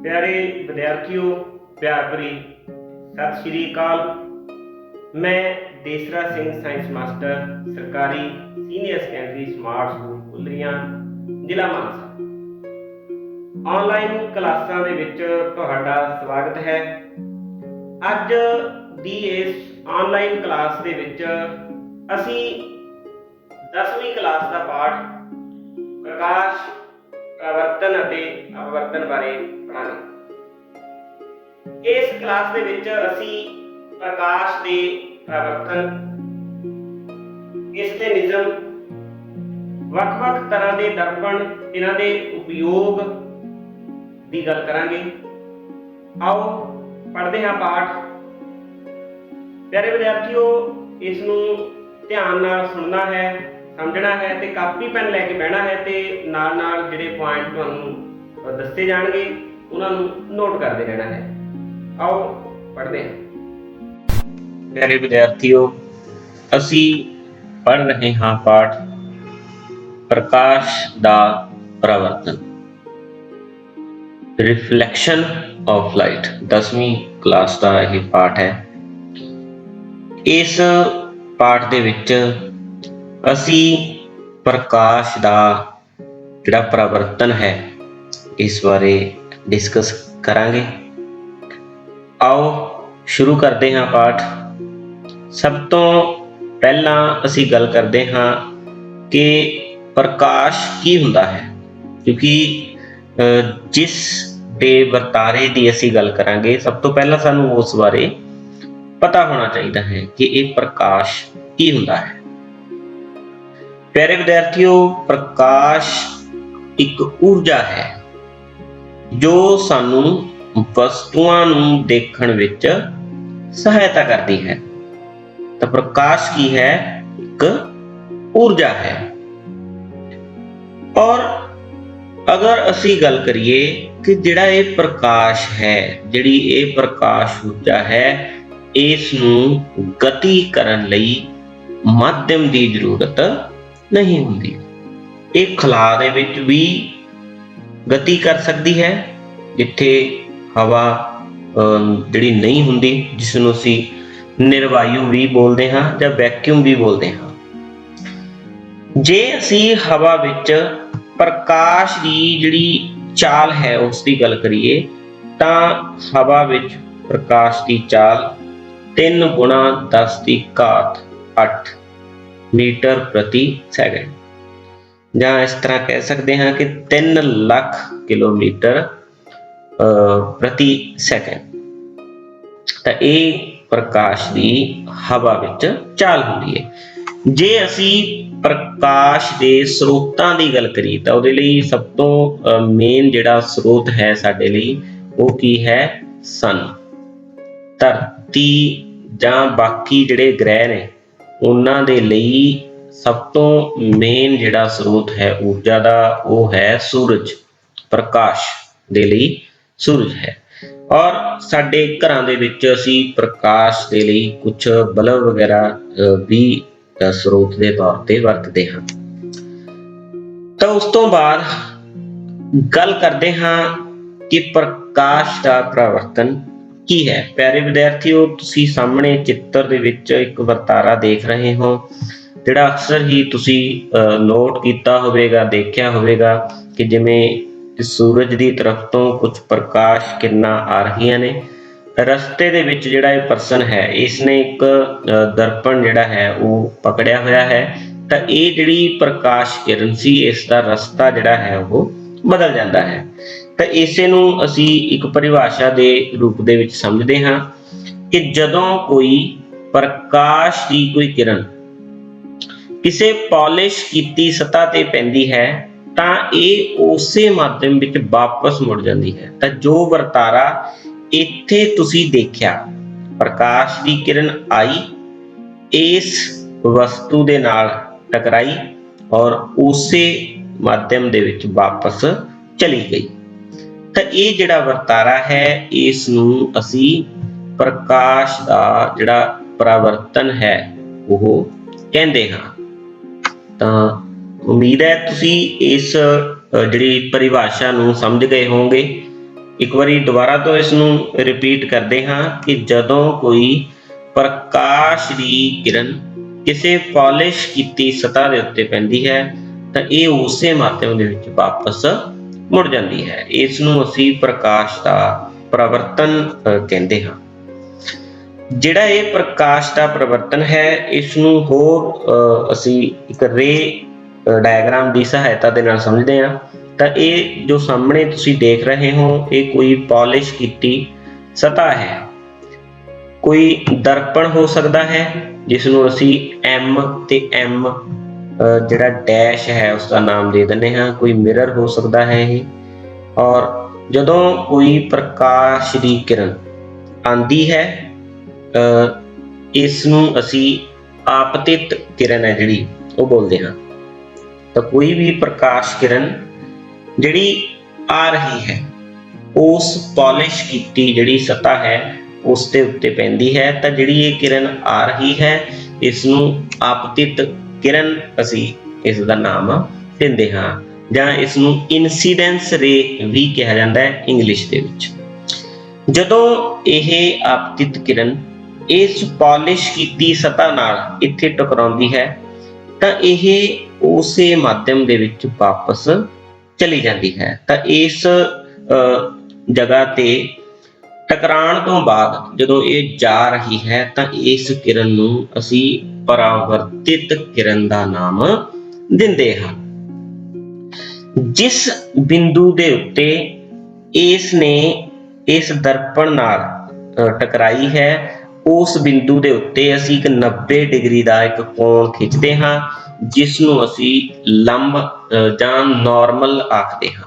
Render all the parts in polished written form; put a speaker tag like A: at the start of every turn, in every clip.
A: प्यारे विद्यार्थियों, प्यार भरी सत श्री अकाल। मैं देसरा सिंह साइंस मास्टर सरकारी सीनियर सैकेंडरी स्मार्ट स्कूल कुलरियां जिला मानसा ऑनलाइन क्लासां दे विच तुहाडा स्वागत है। अज दी इस ऑनलाइन क्लास दे विच असीं 10वीं क्लास का पाठ प्रकाश परावर्तन ਅਤੇ अपवर्तन बारे पढ़ांगे। इस क्लास दे विच असीं प्रकाश के परावर्तन, इसके निजम, ਵੱਖ-ਵੱਖ तरह के दर्पण, इन्हां दे उपयोग की गल करांगे। आओ पढ़ते हैं पाठ। प्यारे विद्यार्थियों, इसनूं ध्यान नाल सुनना है, समझना है ते कापी पेन लैके बहना है ते नाल नाल जिहड़े पॉइंट तुहानूं दस्से जाणगे उन्हां नूं नोट करते रहना है। आओ पढ़ते हैं।
B: प्यारे विद्यार्थियों, असी पढ़ रहे हाँ पाठ प्रकाश दा परावर्तन, रिफ्लैक्शन ऑफ लाइट। 10वीं क्लास का यह पाठ है। इस पाठ दे विच असी प्रकाश दा जिहड़ा परावर्तन है इस बारे डिस्कस करांगे। आओ शुरू करते हैं पाठ। सब तो पहला असी गल करते हाँ कि प्रकाश की हुंदा है, क्योंकि जिस दे वर्तारे की असी गल करांगे सब तो पहला सानू उस बारे पता होना चाहिए है कि यह प्रकाश की हुंदा है। प्यारे विद्यार्थियों, प्रकाश एक ऊर्जा है जो सानू वस्तुआं नूं देखण विच सहायता करती है। तो प्रकाश की है, एक ऊर्जा है। और अगर असी गल करिए कि जिहड़ा ये प्रकाश है, जिहड़ी ये प्रकाश ऊर्जा है, इस नूं गति करन लई माध्यम की जरूरत नहीं हुंदी। एक खला दे विच भी गति कर सकती है, जिथे हवा जिहड़ी नहीं हुंदी, जिसनूं असी निर्वायु भी बोलते हाँ या वैक्यूम भी बोलते हाँ। जे असी हवा विच प्रकाश की जिहड़ी चाल है उसकी गल करिए तां हवा विच प्रकाश की चाल 3 गुणा 10 की घात 8 मीटर प्रति सैकेंड, जहाँ इस तरह कह सकते हैं कि 3 लाख किलोमीटर प्रति सैकेंड। तो ये प्रकाश की हवा विच चाल हुंदी है। जे असी प्रकाश के स्रोतां की गल करिए तो उहदे लई सब तो मेन जिहड़ा स्रोत है साडे लई वो की है, सन। धरती जां बाकी जिहड़े ग्रह ने उन्हां दे लई सब तो मेन जिहड़ा स्रोत है ऊर्जा का वो है सूरज। प्रकाश दे लई सूरज है। और साडे घरां दे विच असी प्रकाश दे लई कुछ बल्ब वगैरह भी स्रोत के तौर पर वरतते हैं। तो उस तो बाद गल करते हाँ कि प्रकाश का परावर्तन की है। प्यारे विद्यार्थियों, तुसी सामने चित्र दे विच एक वर्तारा देख रहे हो, जिहड़ा अक्सर ही तुसी नोट किया होवेगा, देखा होवेगा कि जिवें सूरज की तरफ तो कुछ प्रकाश किरणां आ रही ने। रस्ते दे विच जिहड़ा ये पर्सन है इसने एक दर्पण जिहड़ा है वो पकड़िया होया है। तो ये जिहड़ी प्रकाश किरण सी इसका रस्ता जिहड़ा है वो बदल जाता है। तो इसे नूं असी एक परिभाषा के रूप दे विच समझते हाँ कि जदों कोई प्रकाश की कोई किरण किसी पॉलिश कीती सतह ते पैंदी है तां ये उसे माध्यम विच वापस मुड़ जाती है। तो जो वर्तारा इत्थे तुसी देखिया, प्रकाश की किरण आई, इस वस्तु दे नाल टकराई और उसे माध्यम दे विच वापस चली गई। तो ये जिहड़ा वर्तारा है इस नूं असी प्रकाश का जिहड़ा परावर्तन है वो कहंदे हां। तां उम्मीद है तुसी इस जिहड़ी परिभाषा नूं समझ गए होंगे ਇੱਕ ਵਾਰੀ ਦੁਬਾਰਾ ਤੋਂ ਇਸ ਨੂੰ ਰਿਪੀਟ ਕਰਦੇ ਹਾਂ ਕਿ ਜਦੋਂ ਕੋਈ ਪ੍ਰਕਾਸ਼ ਦੀ ਕਿਰਨ ਕਿਸੇ ਪਾਲਿਸ਼ ਕੀਤੀ ਸਤ੍ਹਾ ਦੇ ਉੱਤੇ ਪੈਂਦੀ ਹੈ ਤਾਂ ਇਹ ਉਸੇ ਮਾਧਿਅਮ ਦੇ ਵਿੱਚ ਵਾਪਸ ਮੁੜ ਜਾਂਦੀ ਹੈ। ਇਸ ਨੂੰ ਅਸੀਂ ਪ੍ਰਕਾਸ਼ ਦਾ ਪਰਿਵਰਤਨ ਕਹਿੰਦੇ ਹਾਂ। ਜਿਹੜਾ ਇਹ ਪ੍ਰਕਾਸ਼ ਦਾ ਪਰਿਵਰਤਨ ਹੈ, ਇਸ ਨੂੰ ਹੋਰ ਅਸੀਂ ਇੱਕ ਰੇ ਡਾਇਗਰਾਮ ਦੀ ਸਹਾਇਤਾ ਦੇ ਨਾਲ ਸਮਝਦੇ ਹਾਂ। ਤਾਂ ਇਹ ਜੋ ਸਾਹਮਣੇ ਤੁਸੀਂ ਦੇਖ ਰਹੇ ਹੋ, ਇਹ ਕੋਈ ਪਾਲਿਸ਼ ਕੀਤੀ ਸਤ੍ਹਾ ਹੈ। ਕੋਈ ਦਰਪਣ ਹੋ ਸਕਦਾ ਹੈ ਜਿਸ ਨੂੰ ਅਸੀਂ M ਤੇ M ਜਿਹੜਾ ਡੈਸ਼ ਹੈ ਉਸ ਦਾ ਨਾਮ ਦੇ ਦਿੰਦੇ ਹਾਂ। ਕੋਈ ਮਿਰਰ ਹੋ ਸਕਦਾ ਹੈ ਇਹ। ਔਰ ਜਦੋਂ ਕੋਈ ਪ੍ਰਕਾਸ਼ ਦੀ ਕਿਰਨ ਆਂਦੀ ਹੈ, ਇਸ ਨੂੰ ਅਸੀਂ ਆਪਤਿਤ ਕਿਰਨ ਹੈ ਜਿਹੜੀ ਉਹ ਬੋਲਦੇ ਹਾਂ। ਤਾਂ ਕੋਈ ਵੀ ਪ੍ਰਕਾਸ਼ ਕਿਰਨ ਜਿਹੜੀ ਆ ਰਹੀ ਹੈ ਉਸ ਪਾਲਿਸ਼ ਕੀਤੀ ਜਿਹੜੀ ਸਤ੍ਹਾ ਹੈ ਉਸ ਦੇ ਉੱਤੇ ਪੈਂਦੀ ਹੈ, ਤਾਂ ਜਿਹੜੀ ਇਹ ਕਿਰਨ ਆ ਰਹੀ ਹੈ ਇਸ ਨੂੰ ਆਪਤਿਤ ਕਿਰਨ ਅਸੀਂ ਇਸ ਦਾ ਨਾਮ ਦਿੰਦੇ ਹਾਂ, ਜਾਂ ਇਸ ਨੂੰ ਇਨਸੀਡੈਂਸ ਰੇ ਵੀ ਕਿਹਾ ਜਾਂਦਾ ਹੈ ਇੰਗਲਿਸ਼ ਦੇ ਵਿੱਚ। ਜਦੋਂ ਇਹ ਆਪਤਿਤ ਕਿਰਨ ਇਸ ਪਾਲਿਸ਼ ਕੀਤੀ ਸਤ੍ਹਾ ਨਾਲ ਇੱਥੇ ਟਕਰਾਉਂਦੀ ਹੈ ਤਾਂ ਇਹ ਉਸੇ ਮਾਧਿਅਮ ਦੇ ਵਿੱਚ ਵਾਪਸ ਚਲੀ ਜਾਂਦੀ ਹੈ। ਤਾਂ ਇਸ ਜਗ੍ਹਾ ਤੇ ਟਕਰਾਉਣ ਤੋਂ ਬਾਅਦ ਜਦੋਂ ਇਹ ਜਾ ਰਹੀ ਹੈ ਤਾਂ ਇਸ ਕਿਰਨ ਨੂੰ ਅਸੀਂ ਪਰਾਵਰਤਿਤ ਕਿਰਨ ਦਾ ਨਾਮ ਦਿੰਦੇ ਹਾਂ। ਜਿਸ ਬਿੰਦੂ ਦੇ ਉੱਤੇ ਇਸ ਨੇ ਇਸ ਦਰਪਣ ਨਾਲ ਟਕਰਾਈ ਹੈ, ਉਸ ਬਿੰਦੂ ਦੇ ਉੱਤੇ ਅਸੀਂ ਇੱਕ 90 ਡਿਗਰੀ ਦਾ ਇੱਕ ਕੋਣ ਖਿੱਚਦੇ ਹਾਂ, ਜਿਸ ਨੂੰ ਅਸੀਂ ਲੰਬ ਜਾਂ ਨਾਰਮਲ ਆਖਦੇ ਹਾਂ।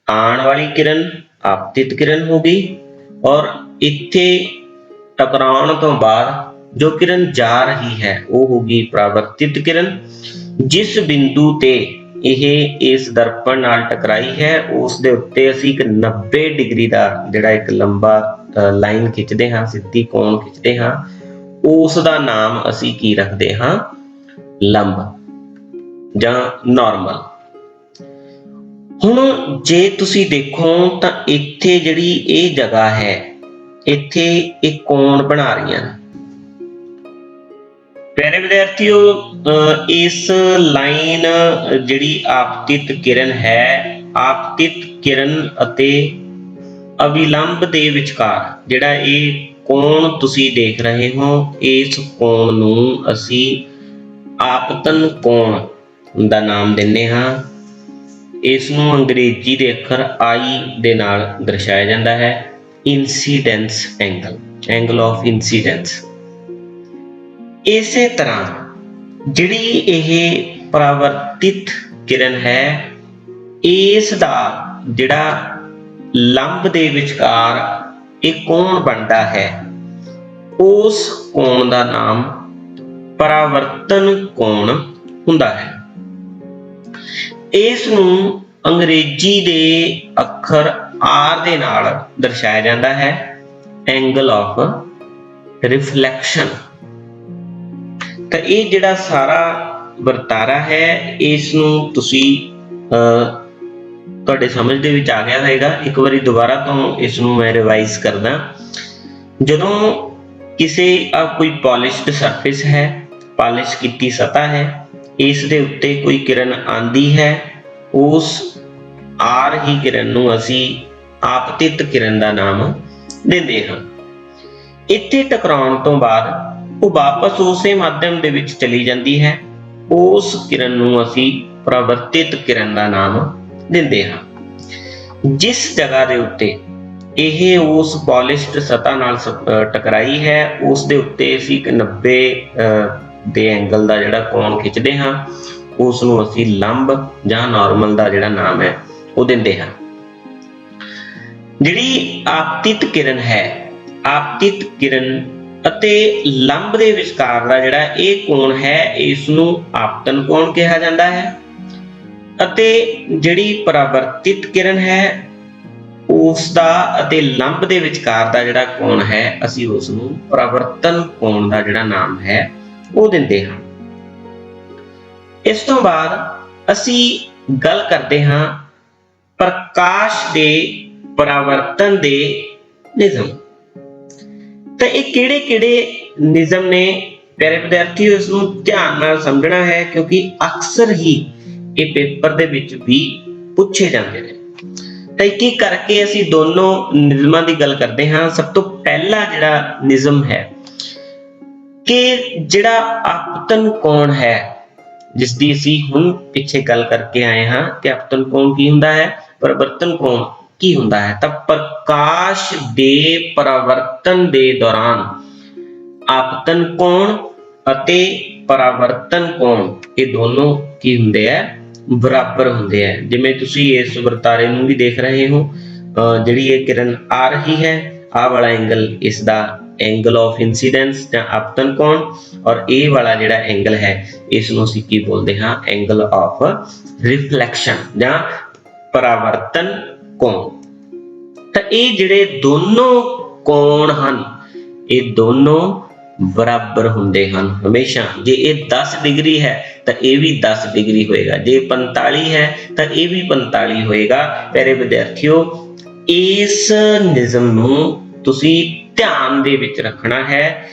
B: ਆਉਣ ਵਾਲੀ ਕਿਰਨ ਆਪਤਿਤ ਕਿਰਨ ਹੋ ਗਈ, ਔਰ ਇੱਥੇ ਟਕਰਾਉਣ ਤੋਂ ਬਾਅਦ ਜੋ ਕਿਰਨ ਜਾ ਰਹੀ ਹੈ ਉਹ ਹੋ ਗਈ ਪਰਾਵਰਤਿਤ ਕਿਰਨ। ਜਿਸ ਬਿੰਦੂ ਤੇ ਇਹ ਇਸ ਦਰਪਣ ਨਾਲ ਟਕਰਾਈ ਹੈ ਉਸ ਦੇ ਉੱਤੇ ਅਸੀਂ ਇੱਕ 90 ਡਿਗਰੀ ਦਾ ਜਿਹੜਾ ਇੱਕ ਲੰਬਾ ਲਾਈਨ ਖਿੱਚਦੇ ਹਾਂ, ਸਿੱਧੀ ਕੋਣ ਖਿੱਚਦੇ ਹਾਂ, ਉਸ ਦਾ ਨਾਮ ਅਸੀਂ ਕੀ ਰੱਖਦੇ ਹਾਂ? ਲੰਬ ਜਾਂ ਨਾਰਮਲ। ਹੁਣ ਜੇ ਤੁਸੀਂ ਦੇਖੋ ਤਾਂ ਇੱਥੇ ਜਿਹੜੀ ਇਹ ਜਗ੍ਹਾ ਹੈ, ਇੱਥੇ ਇਹ ਕੋਣ ਬਣਾ ਰਹੀਆਂ ਨੇ। ਪਿਆਰੇ ਵਿਦਿਆਰਥੀਓ, ਇਸ ਲਾਈਨ ਜਿਹੜੀ ਆਪਤਿਤ ਕਿਰਨ ਹੈ, ਆਪਤਿਤ ਕਿਰਨ ਅਤੇ ਅਵਿਲੰਬ ਦੇ ਵਿਚਕਾਰ ਜਿਹੜਾ ਇਹ ਕੋਣ ਤੁਸੀਂ ਦੇਖ ਰਹੇ ਹੋ, ਇਸ ਕੋਣ ਨੂੰ ਅਸੀਂ ਆਪਤਨ ਕੋਣ ਦਾ ਨਾਮ ਦਿੰਦੇ ਹਾਂ। ਇਸ ਨੂੰ ਅੰਗਰੇਜ਼ੀ ਦੇ ਅੱਖਰ I ਦੇ ਨਾਲ ਦਰਸਾਇਆ ਜਾਂਦਾ ਹੈ, incidence angle, angle of incidence. ਇਸੇ ਤਰ੍ਹਾਂ ਜਿਹੜੀ ਇਹ ਪਰਾਵਰਤਿਤ ਕਿਰਨ ਹੈ, ਇਸ ਦਾ ਜਿਹੜਾ ਲੰਬ ਦੇ ਵਿਚਕਾਰ ਇਹ ਕੋਣ ਬਣਦਾ ਹੈ, ਉਸ ਕੋਣ ਦਾ ਨਾਮ ਪਰਾਵਰਤਨ ਕੋਣ ਹੁੰਦਾ ਹੈ। ਇਸ ਨੂੰ ਅੰਗਰੇਜ਼ੀ ਦੇ ਅੱਖਰ R ਦੇ ਨਾਲ ਦਰਸਾਇਆ ਜਾਂਦਾ ਹੈ, ਐਂਗਲ ਆਫ ਰਿਫਲੈਕਸ਼ਨ। ਤਾਂ ਇਹ ਜਿਹੜਾ ਸਾਰਾ ਵਰਤਾਰਾ ਹੈ, ਇਸ ਨੂੰ ਤੁਸੀਂ ਤੁਹਾਡੇ ਸਮਝ ਦੇ ਵਿੱਚ ਆ ਗਿਆ ਹੋਵੇਗਾ। ਇੱਕ ਵਾਰੀ ਦੁਬਾਰਾ ਤੋਂ ਇਸ ਨੂੰ ਮੈਂ ਰਿਵਾਈਜ਼ ਕਰਦਾ। ਜਦੋਂ ਕਿਸੇ ਕੋਈ ਪੋਲਿਸ਼ਡ ਸਰਫੇਸ ਹੈ, ਪਾਲਿਸ਼ ਕੀਤੀ ਸਤ੍ਹਾ ਹੈ, ਇਸ ਦੇ ਉੱਤੇ ਕੋਈ ਕਿਰਨ ਆਂਦੀ ਹੈ, ਉਸ ਆ ਰਹੀ ਕਿਰਨ ਨੂੰ ਅਸੀਂ ਆਪਤਿਤ ਕਿਰਨ ਦਾ ਨਾਮ ਦਿੰਦੇ ਹਾਂ। ਇੱਥੇ ਟਕਰਾਉਣ ਤੋਂ ਬਾਅਦ ਉਹ ਵਾਪਸ ਉਸੇ ਮਾਧਿਅਮ ਦੇ ਵਿੱਚ ਚਲੀ ਜਾਂਦੀ ਹੈ, ਉਸ ਕਿਰਨ ਨੂੰ ਅਸੀਂ ਪਰਾਵਰਤਿਤ ਕਿਰਨ ਦਾ ਨਾਮ ਦਿੰਦੇ ਹਾਂ। ਜਿਸ ਜਗ੍ਹਾ ਦੇ ਉੱਤੇ ਇਹ ਉਸ ਪੋਲਿਸ਼ਡ ਸਤ੍ਹਾ ਨਾਲ ਟਕਰਾਈ ਹੈ, ਉਸ ਦੇ ਉੱਤੇ ਅਸੀਂ ਇੱਕ 90 ਦੇ ਐਂਗਲ ਦਾ ਜਿਹੜਾ ਕੋਣ ਖਿੱਚਦੇ ਹਾਂ, ਉਸ ਨੂੰ ਅਸੀਂ ਲੰਬ ਜਾਂ ਨਾਰਮਲ ਦਾ ਜਿਹੜਾ ਨਾਮ ਹੈ ਉਹ ਦਿੰਦੇ ਹਾਂ। ਜਿਹੜੀ ਆਪਤਿਤ ਕਿਰਨ ਹੈ, ਆਪਤਿਤ ਕਿਰਨ ਅਤੇ ਲੰਬ ਦੇ ਵਿਚਕਾਰ ਦਾ ਜਿਹੜਾ ਇਹ ਕੋਣ ਹੈ, ਇਸ ਨੂੰ ਆਪਤਨ ਕੋਣ ਕਿਹਾ ਜਾਂਦਾ ਹੈ। ਅਤੇ ਜਿਹੜੀ ਪਰਾਵਰਤਿਤ ਕਿਰਨ ਹੈ, ਉਸ ਦਾ ਅਤੇ ਲੰਬ ਦੇ ਵਿਚਕਾਰ ਦਾ ਜਿਹੜਾ ਕੋਣ ਹੈ, ਅਸੀਂ ਉਸ ਨੂੰ ਪਰਾਵਰਤਨ ਕੋਣ ਦਾ ਜਿਹੜਾ ਨਾਮ ਹੈ ਉਹ ਦਿੰਦੇ ਹਾਂ। ਇਸ ਤੋਂ ਬਾਅਦ ਅਸੀਂ ਗੱਲ ਕਰਦੇ ਹਾਂ ਪ੍ਰਕਾਸ਼ ਦੇ ਪਰਾਵਰਤਨ ਦੇ ਨਿਯਮ। ਤਾਂ ਇਹ ਕਿਹੜੇ ਨਿਯਮ ਨੇ ਪਿਆਰੇ ਵਿਦਿਆਰਥੀਓ, ਇਸ ਨੂੰ ਧਿਆਨ ਨਾਲ ਸਮਝਣਾ ਹੈ ਕਿਉਂਕਿ ਅਕਸਰ ਹੀ ਇਹ ਪੇਪਰ ਦੇ ਵਿੱਚ ਵੀ ਪੁੱਛੇ ਜਾਂਦੇ ਨੇ। ਤਾਂ ਇੱਕ ਕਰਕੇ ਅਸੀਂ ਦੋਨੋਂ ਨਿਯਮਾਂ ਦੀ ਗੱਲ ਕਰਦੇ ਹਾਂ। ਸਭ ਤੋਂ ਪਹਿਲਾ ਜਿਹੜਾ ਨਿਯਮ ਹੈ ਕਿ ਜਿਹੜਾ ਆਪਤਨ ਕੋਣ ਹੈ, ਜਿਸ ਦੀ ਅਸੀਂ ਹੁਣ ਪਿੱਛੇ ਗੱਲ ਕਰਕੇ ਆਏ ਹਾਂ ਕਿ ਆਪਤਨ ਕੋਣ ਕੀ ਹੁੰਦਾ ਹੈ, ਪਰਿਵਰਤਨ ਕੋਣ ਕੀ ਹੁੰਦਾ ਹੈ। ਤਾਂ ਪ੍ਰਕਾਸ਼ ਦੇ ਪਰਾਵਰਤਨ ਦੇ ਦੌਰਾਨ ਆਪਤਨ ਕੋਣ ਅਤੇ ਪਰਾਵਰਤਨ ਕੋਣ ਇਹ ਦੋਨੋਂ ਕੀ ਹੁੰਦੇ ਆ, ਬਰਾਬਰ ਹੁੰਦੇ ਆ। ਜਿਵੇਂ ਤੁਸੀਂ ਇਸ ਵਰਤਾਰੇ ਨੂੰ ਵੀ ਦੇਖ ਰਹੇ ਹੋ, ਜਿਹੜੀ ਇਹ ਕਿਰਨ ਆ ਰਹੀ ਹੈ, ਆਹ ਵਾਲਾ ਐਂਗਲ ਇਸ ਦਾ ਐਂਗਲ ਆਫ ਇਨਸੀਡੈਂਸ ਜਾਂ ਆਪਤਨ ਕੋਣ, ਔਰ ਇਹ ਵਾਲਾ ਜਿਹੜਾ ਐਂਗਲ ਹੈ ਇਸ ਨੂੰ ਅਸੀਂ ਕੀ ਬੋਲਦੇ ਹਾਂ, ਐਂਗਲ ਆਫ ਰਿਫਲੈਕਸ਼ਨ ਜਾਂ ਪਰਾਵਰਤਨ ਕੋਣ। ਤਾਂ ਇਹ ਜਿਹੜੇ ਦੋਨੋਂ ਕੋਣ ਹਨ ਇਹ ਦੋਨੋਂ ਬਰਾਬਰ ਹੁੰਦੇ ਹਨ ਹਮੇਸ਼ਾ। ਜੇ ਇਹ 10 ਡਿਗਰੀ ਹੈ ਤਾਂ ਇਹ ਵੀ 10 ਡਿਗਰੀ ਹੋਏਗਾ, ਜੇ 45 ਹੈ ਤਾਂ ਇਹ ਵੀ 45 ਹੋਏਗਾ। ਪਿਆਰੇ ਵਿਦਿਆਰਥੀਓ, ਇਸ ਨਿਯਮ ਨੂੰ ਤੁਸੀਂ ਧਿਆਨ ਦੇ ਵਿੱਚ ਰੱਖਣਾ ਹੈ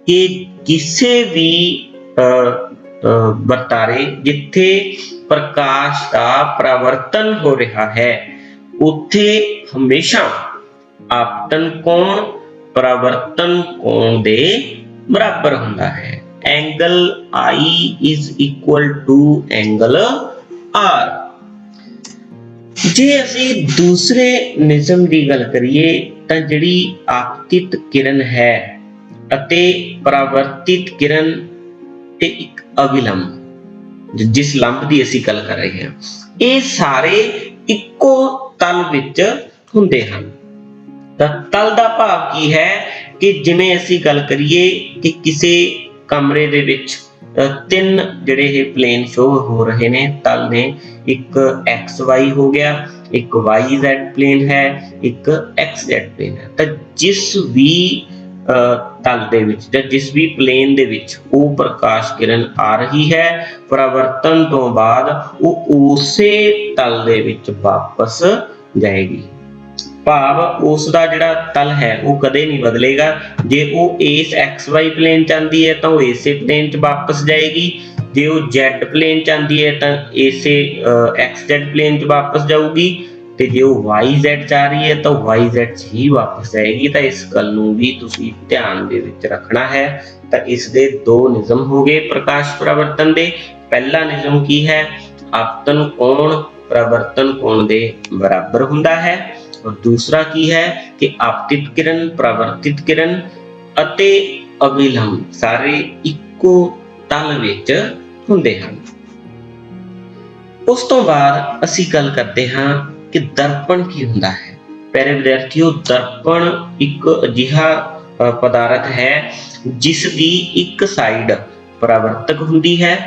B: ਕਿ ਕਿਸੇ ਵੀ ਵਰਤਾਰੇ ਜਿੱਥੇ ਪ੍ਰਕਾਸ਼ ਦਾ ਪਰਾਵਰਤਨ ਹੋ ਰਿਹਾ ਹੈ ਉੱਥੇ ਹਮੇਸ਼ਾ ਆਪਤਨ ਕੋਣ ਪਰਾਵਰਤਨ ਕੋਣ ਦੇ ਬਰਾਬਰ ਹੁੰਦਾ ਹੈ। Angle I is equal to angle R। ਜੇ ਅਸੀਂ ਦੂਸਰੇ ਨਿਯਮ ਦੀ ਗੱਲ ਕਰੀਏ ਤਾਂ ਜਿਹੜੀ ਆਪਤਿਤ ਕਿਰਨ ਹੈ ਅਤੇ ਪਰਾਵਰਤਿਤ ਕਿਰਨ ਤੇ ਇੱਕ ਅਵਿਲੰਬ, ਜਿਸ ਲੰਬ ਦੀ ਅਸੀਂ ਗੱਲ ਕਰ ਰਹੇ ਹਾਂ, ਇਹ ਸਾਰੇ ਇੱਕੋ ਤਲ ਵਿੱਚ ਹੁੰਦੇ ਹਨ। ਤਾਂ ਤਲ ਦਾ ਭਾਵ ਕੀ ਹੈ ਕਿ ਜਿਵੇਂ ਅਸੀਂ ਗੱਲ ਕਰੀਏ ਕਿ ਕਿਸੇ ਕਮਰੇ ਦੇ ਵਿੱਚ ਤਿੰਨ ਜਿਹੜੇ ਇਹ ਪਲੇਨ ਸ਼ੋ ਹੋ ਰਹੇ ਨੇ, ਤਲ ਨੇ, ਇੱਕ XY ਹੋ ਗਿਆ, ਇੱਕ YZ ਪਲੇਨ ਹੈ, ਇੱਕ XZ ਪਲੇਨ ਹੈ। ਤਾਂ ਜਿਸ ਵੀ ਤਲ ਦੇ ਵਿੱਚ ਜਾਂ ਜਿਸ ਵੀ ਪਲੇਨ ਦੇ ਵਿੱਚ ਉਹ ਪ੍ਰਕਾਸ਼ ਕਿਰਨ ਆ ਰਹੀ ਹੈ, ਪਰਾਵਰਤਨ ਤੋਂ ਬਾਅਦ ਉਹ ਉਸੇ ਤਲ ਦੇ ਵਿੱਚ ਵਾਪਸ ਜਾਏਗੀ। ਭਾਵ ਉਸ ਦਾ ਜਿਹੜਾ ਤਲ ਹੈ ਉਹ ਕਦੇ ਨਹੀਂ ਬਦਲੇਗਾ। ਜੇ ਉਹ ਇਸ XY ਪਲੇਨ ਚ ਆਂਦੀ ਹੈ ਤਾਂ ਉਹ ਇਸੇ ਪਲੇਨ ਚ ਵਾਪਸ ਜਾਏਗੀ, ਜੇ ਉਹ Z ਪਲੇਨ ਚ ਆਂਦੀ ਹੈ ਤਾਂ ਇਸੇ XZ ਪਲੇਨ ਚ ਵਾਪਸ ਜਾਊਗੀ, ਤੇ ਜੇ ਉਹ YZ ਚ ਆ ਰਹੀ ਹੈ ਤਾਂ YZ ਚ ਹੀ ਵਾਪਸ ਜਾਏਗੀ। ਤਾਂ ਇਸ ਗੱਲ ਨੂੰ ਵੀ ਤੁਸੀਂ ਧਿਆਨ ਦੇ ਵਿੱਚ ਰੱਖਣਾ ਹੈ। ਤਾਂ ਇਸ ਦੇ ਦੋ ਨਿਯਮ ਹੋ ਗਏ ਪ੍ਰਕਾਸ਼ ਪਰਾਵਰਤਨ ਦੇ। ਪਹਿਲਾ ਨਿਯਮ ਕੀ ਹੈ, ਆਪਤਨ ਕੋਣ ਪਰਾਵਰਤਨ ਕੋਣ ਦੇ ਬਰਾਬਰ ਹੁੰਦਾ ਹੈ, ਔਰ ਦੂਸਰਾ ਕੀ ਹੈ ਕਿ ਆਪਤਿਤ ਕਿਰਨ ਪਰਾਵਰਤਿਤ ਕਿਰਨ ਅਤੇ ਅਵਿਲੰਬ ਸਾਰੇ ਇੱਕੋ ਤਲ ਵਿੱਚ ਹੁੰਦੇ ਹਨ। ਉਸ ਤੋਂ ਬਾਅਦ ਅਸੀਂ ਗੱਲ ਕਰਦੇ ਹਾਂ ਕਿ ਦਰਪਣ ਕੀ ਹੁੰਦਾ ਹੈ। ਪਿਆਰੇ ਵਿਦਿਆਰਥੀਓ, ਦਰਪਣ ਇੱਕ ਅਜਿਹਾ ਪਦਾਰਥ ਹੈ ਜਿਸ ਦੀ ਇੱਕ ਸਾਈਡ ਪਰਾਵਰਤਕ ਹੁੰਦੀ ਹੈ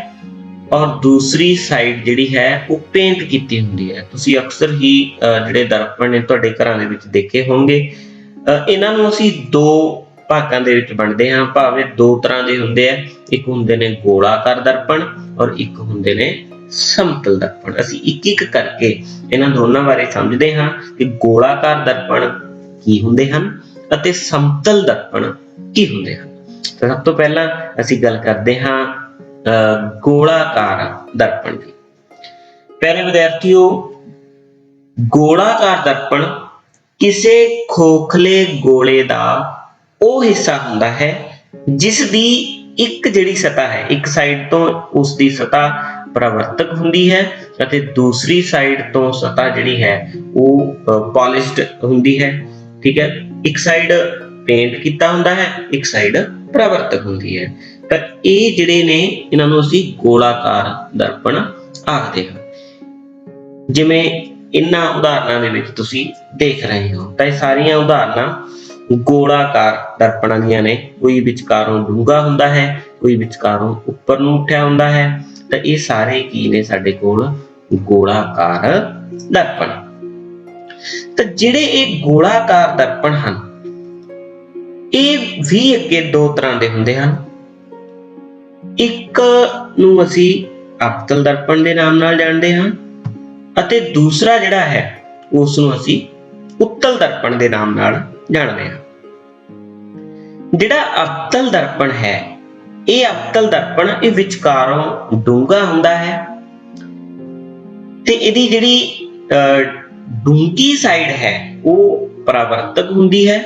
B: ਔਰ ਦੂਸਰੀ ਸਾਈਡ ਜਿਹੜੀ ਹੈ ਉਹ ਪੇਂਟ ਕੀਤੀ ਹੁੰਦੀ ਹੈ। ਤੁਸੀਂ ਅਕਸਰ ਹੀ ਜਿਹੜੇ ਦਰਪਣ ਨੇ ਤੁਹਾਡੇ ਘਰਾਂ ਦੇ ਵਿੱਚ ਦੇਖੇ ਹੋਣਗੇ। ਇਹਨਾਂ ਨੂੰ ਅਸੀਂ ਦੋ ਭਾਗਾਂ ਦੇ ਵਿੱਚ ਵੰਡਦੇ ਹਾਂ, ਭਾਵੇਂ ਦੋ ਤਰ੍ਹਾਂ ਦੇ ਹੁੰਦੇ ਆ। ਇੱਕ ਹੁੰਦੇ ਨੇ ਗੋਲਾਕਾਰ ਦਰਪਣ ਔਰ ਇੱਕ ਹੁੰਦੇ ਨੇ ਸਮਤਲ ਦਰਪਣ। ਅਸੀਂ ਇੱਕ ਇੱਕ ਕਰਕੇ ਇਹਨਾਂ ਦੋਨਾਂ ਬਾਰੇ ਸਮਝਦੇ ਹਾਂ ਕਿ ਗੋਲਾਕਾਰ ਦਰਪਣ ਕੀ ਹੁੰਦੇ ਹਨ ਅਤੇ ਸਮਤਲ ਦਰਪਣ ਕੀ ਹੁੰਦੇ ਹਨ। ਤਾਂ ਸਭ ਤੋਂ ਪਹਿਲਾਂ ਅਸੀਂ ਗੱਲ ਕਰਦੇ ਹਾਂ ਗੋਲਾਕਾਰ ਦਰਪਣ ਦੀ। ਪਿਆਰੇ ਵਿਦਿਆਰਥੀਓ, ਗੋਲਾਕਾਰ ਦਰਪਣ ਕਿਸੇ ਖੋਖਲੇ ਗੋਲੇ ਦਾ ਉਹ ਹਿੱਸਾ ਹੁੰਦਾ ਹੈ ਜਿਸ ਦੀ ਇੱਕ ਜਿਹੜੀ ਸਤ੍ਹਾ ਹੈ, ਇੱਕ ਸਾਈਡ ਤੋਂ ਉਸ ਦੀ ਸਤ੍ਹਾ ਪਰਾਵਰਤਕ ਹੁੰਦੀ ਹੈ ਅਤੇ ਦੂਸਰੀ ਸਾਈਡ ਤੋਂ ਸਤ੍ਹਾ ਜਿਹੜੀ ਹੈ ਉਹ ਪੋਲਿਸ਼ਡ ਹੁੰਦੀ ਹੈ। ਠੀਕ ਹੈ, ਇੱਕ ਸਾਈਡ ਪੇਂਟ ਕੀਤਾ ਹੁੰਦਾ ਹੈ, ਇੱਕ ਸਾਈਡ ਪਰਾਵਰਤਕ ਹੁੰਦੀ ਹੈ। ਤਾਂ ਇਹ ਜਿਹੜੇ ਨੇ ਇਹਨਾਂ ਨੂੰ ਅਸੀਂ ਗੋਲਾਕਾਰ ਦਰਪਣ ਆਖਦੇ ਹਾਂ। ਜਿਵੇਂ ਇਹਨਾਂ ਉਦਾਹਰਨਾਂ ਦੇ ਵਿੱਚ ਤੁਸੀਂ ਦੇਖ ਰਹੇ ਹੋ ਤਾਂ ਇਹ ਸਾਰੀਆਂ ਉਦਾਹਰਨਾਂ ਗੋਲਾਕਾਰ ਦਰਪਣਾਂ ਦੀਆਂ ਨੇ। ਕੋਈ ਵਿਚਕਾਰੋਂ ਡੂੰਘਾ ਹੁੰਦਾ ਹੈ, ਕੋਈ ਵਿਚਕਾਰੋਂ ਉੱਪਰ ਨੂੰ ਉੱਠਿਆ ਹੁੰਦਾ ਹੈ। ਤਾਂ ਇਹ ਸਾਰੇ ਕੀ ਨੇ ਸਾਡੇ ਕੋਲ ਗੋਲਾਕਾਰ ਦਰਪਣ। ਤਾਂ ਜਿਹੜੇ ਇਹ ਗੋਲਾਕਾਰ ਦਰਪਣ ਹਨ ਇਹ ਵੀ ਅੱਗੇ ਦੋ ਤਰ੍ਹਾਂ ਦੇ ਹੁੰਦੇ ਹਨ। ਇੱਕ ਨੂੰ ਅਸੀਂ ਆਪਤਲ ਦਰਪਣ ਦੇ ਨਾਮ ਨਾਲ ਜਾਣਦੇ ਹਾਂ ਅਤੇ ਦੂਸਰਾ ਜਿਹੜਾ ਹੈ ਉਸ ਨੂੰ ਅਸੀਂ ਉੱਤਲ ਦਰਪਣ ਦੇ ਨਾਮ ਨਾਲ ਜਾਣਦੇ ਹਾਂ। ਜਿਹੜਾ ਅਵਤਲ ਦਰਪਣ ਹੈ, ਇਹ ਅਵਤਲ ਦਰਪਣ ਇਹ ਵਿਚਕਾਰੋਂ ਡੂੰਘਾ ਹੁੰਦਾ ਹੈ ਤੇ ਇਹਦੀ ਜਿਹੜੀ ਡੂੰਘੀ ਸਾਈਡ ਹੈ ਉਹ ਪਰਾਵਰਤਕ ਹੁੰਦੀ ਹੈ,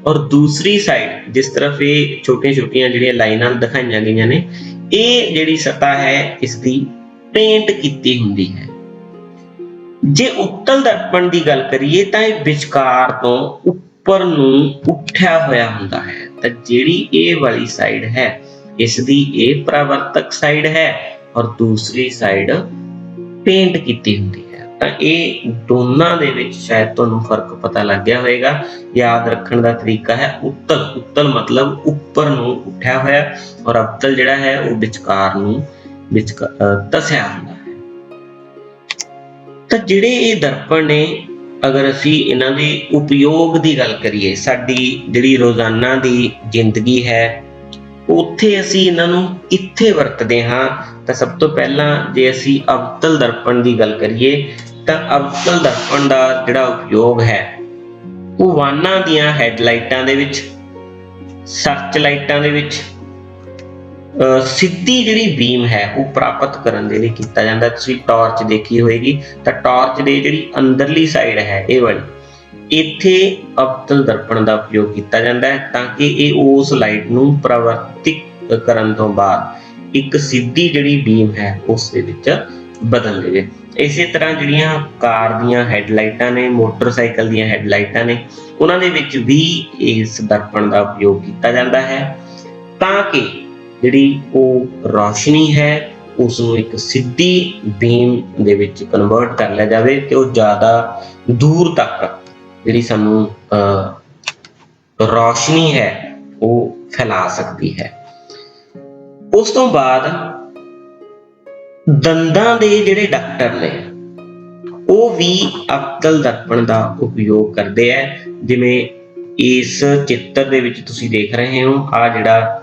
B: ਔਰ ਦੂਸਰੀ ਸਾਈਡ ਜਿਸ ਤਰਫ ਇਹ ਛੋਟੀਆਂ-ਛੋਟੀਆਂ ਜਿਹੜੀਆਂ ਲਾਈਨਾਂ ਦਿਖਾਈਆਂ ਗਈਆਂ ਨੇ, ਇਹ ਜਿਹੜੀ ਸਤ੍ਹਾ ਹੈ ਇਸ ਦੀ ਪੇਂਟ ਕੀਤੀ ਹੁੰਦੀ ਹੈ। ਜੇ ਉੱਤਲ ਦਰਪਣ ਦੀ ਗੱਲ ਕਰੀਏ ਤਾਂ ਇਹ ਵਿਚਕਾਰ ਤੋਂ ਉੱਪਰ ਨੂੰ ਉੱਠਿਆ ਹੋਇਆ ਹੁੰਦਾ ਹੈ, ਤਾਂ ਜਿਹੜੀ ਇਹ ਵਾਲੀ ਸਾਈਡ ਹੈ ਇਸ ਦੀ ਇਹ ਪਰਾਵਰਤਕ ਸਾਈਡ ਹੈ ਔਰ ਦੂਸਰੀ ਸਾਈਡ ਪੇਂਟ ਕੀਤੀ ਹੁੰਦੀ ਹੈ। ਤਾਂ ਇਹ ਦੋਨਾਂ ਦੇ ਵਿੱਚ ਸ਼ਾਇਦ ਤੁਹਾਨੂੰ ਫਰਕ ਪਤਾ ਲੱਗ ਗਿਆ ਹੋਵੇਗਾ। ਯਾਦ ਰੱਖਣ ਦਾ ਤਰੀਕਾ ਹੈ ਉੱਤਲ ਮਤਲਬ ਉੱਪਰ ਨੂੰ ਉੱਠਿਆ ਹੋਇਆ, ਔਰ ਅਵਤਲ ਜਿਹੜਾ ਹੈ ਉਹ ਵਿਚਕਾਰ ਨੂੰ ਧਸਿਆ ਹੁੰਦਾ ਹੈ। ਤਾਂ ਜਿਹੜੇ ਇਹ ਦਰਪਣ ਨੇ, ਅਗਰ ਅਸੀਂ ਇਹਨਾਂ ਦੇ ਉਪਯੋਗ ਦੀ ਗੱਲ ਕਰੀਏ, ਸਾਡੀ ਜਿਹੜੀ ਰੋਜ਼ਾਨਾ ਦੀ ਜ਼ਿੰਦਗੀ ਹੈ ਉੱਥੇ ਅਸੀਂ ਇਹਨਾਂ ਨੂੰ ਕਿੱਥੇ ਵਰਤਦੇ ਹਾਂ, ਤਾਂ ਸਭ ਤੋਂ ਪਹਿਲਾਂ ਜੇ ਅਸੀਂ ਅਵਤਲ ਦਰਪਣ ਦੀ ਗੱਲ ਕਰੀਏ ਤਾਂ ਅਵਤਲ ਦਰਪਣ ਦਾ ਜਿਹੜਾ ਉਪਯੋਗ ਹੈ ਉਹ ਵਾਹਨਾਂ ਦੀਆਂ ਹੈਡਲਾਈਟਾਂ ਦੇ ਵਿੱਚ, ਸਰਚ ਲਾਈਟਾਂ ਦੇ ਵਿੱਚ ਸਿੱਧੀ ਜਿਹੜੀ ਬੀਮ ਹੈ ਉਹ ਪ੍ਰਾਪਤ ਕਰਨ ਦੇ ਲਈ ਕੀਤਾ ਜਾਂਦਾ। ਤੁਸੀਂ ਟਾਰਚ ਦੇਖੀ ਹੋਏਗੀ ਤਾਂ ਟਾਰਚ ਦੇ ਜਿਹੜੀ ਅੰਦਰਲੀ ਸਾਈਡ ਹੈ ਇਹ ਵਾਲੀ, ਇੱਥੇ ਅਵਤਲ ਦਰਪਣ ਦਾ ਉਪਯੋਗ ਕੀਤਾ ਜਾਂਦਾ ਹੈ ਤਾਂ ਕਿ ਇਹ ਉਸ ਲਾਈਟ ਨੂੰ ਪਰਿਵਰਤਿਤ ਕਰਨ ਤੋਂ ਬਾਅਦ ਇੱਕ ਸਿੱਧੀ ਜਿਹੜੀ ਬੀਮ ਹੈ ਉਸ ਦੇ ਵਿੱਚ ਬਦਲ ਦੇਵੇ। ਇਸੇ ਤਰ੍ਹਾਂ ਜਿਹੜੀਆਂ ਕਾਰ ਦੀਆਂ ਹੈਡਲਾਈਟਾਂ ਨੇ, ਮੋਟਰਸਾਈਕਲ ਦੀਆਂ ਹੈਡਲਾਈਟਾਂ ਨੇ, ਉਹਨਾਂ ਦੇ ਵਿੱਚ ਵੀ ਇਸ ਦਰਪਣ ਦਾ ਉਪਯੋਗ ਕੀਤਾ ਜਾਂਦਾ ਹੈ ਤਾਂ ਕਿ ਜਿਹੜੀ ਉਹ ਰੌਸ਼ਨੀ ਹੈ ਉਸ ਨੂੰ ਇੱਕ ਸਿੱਧੀ ਬੀਮ ਦੇ ਵਿੱਚ ਕਨਵਰਟ ਕਰ ਲਿਆ ਜਾਵੇ ਕਿ ਉਹ ਜ਼ਿਆਦਾ ਦੂਰ ਤੱਕ ਜਿਹੜੀ ਸਾਨੂੰ ਰੌਸ਼ਨੀ ਹੈ ਉਹ ਫੈਲਾ ਸਕਦੀ ਹੈ। ਉਸ ਤੋਂ ਬਾਅਦ ਦੰਦਾਂ ਦੇ ਜਿਹੜੇ ਡਾਕਟਰ ਨੇ ਉਹ ਵੀ ਅਵਤਲ ਦਰਪਣ ਦਾ ਉਪਯੋਗ ਕਰਦੇ ਹੈ। ਜਿਵੇਂ ਇਸ ਚਿੱਤਰ ਦੇ ਵਿੱਚ ਤੁਸੀਂ ਦੇਖ ਰਹੇ ਹੋ, ਆ ਜਿਹੜਾ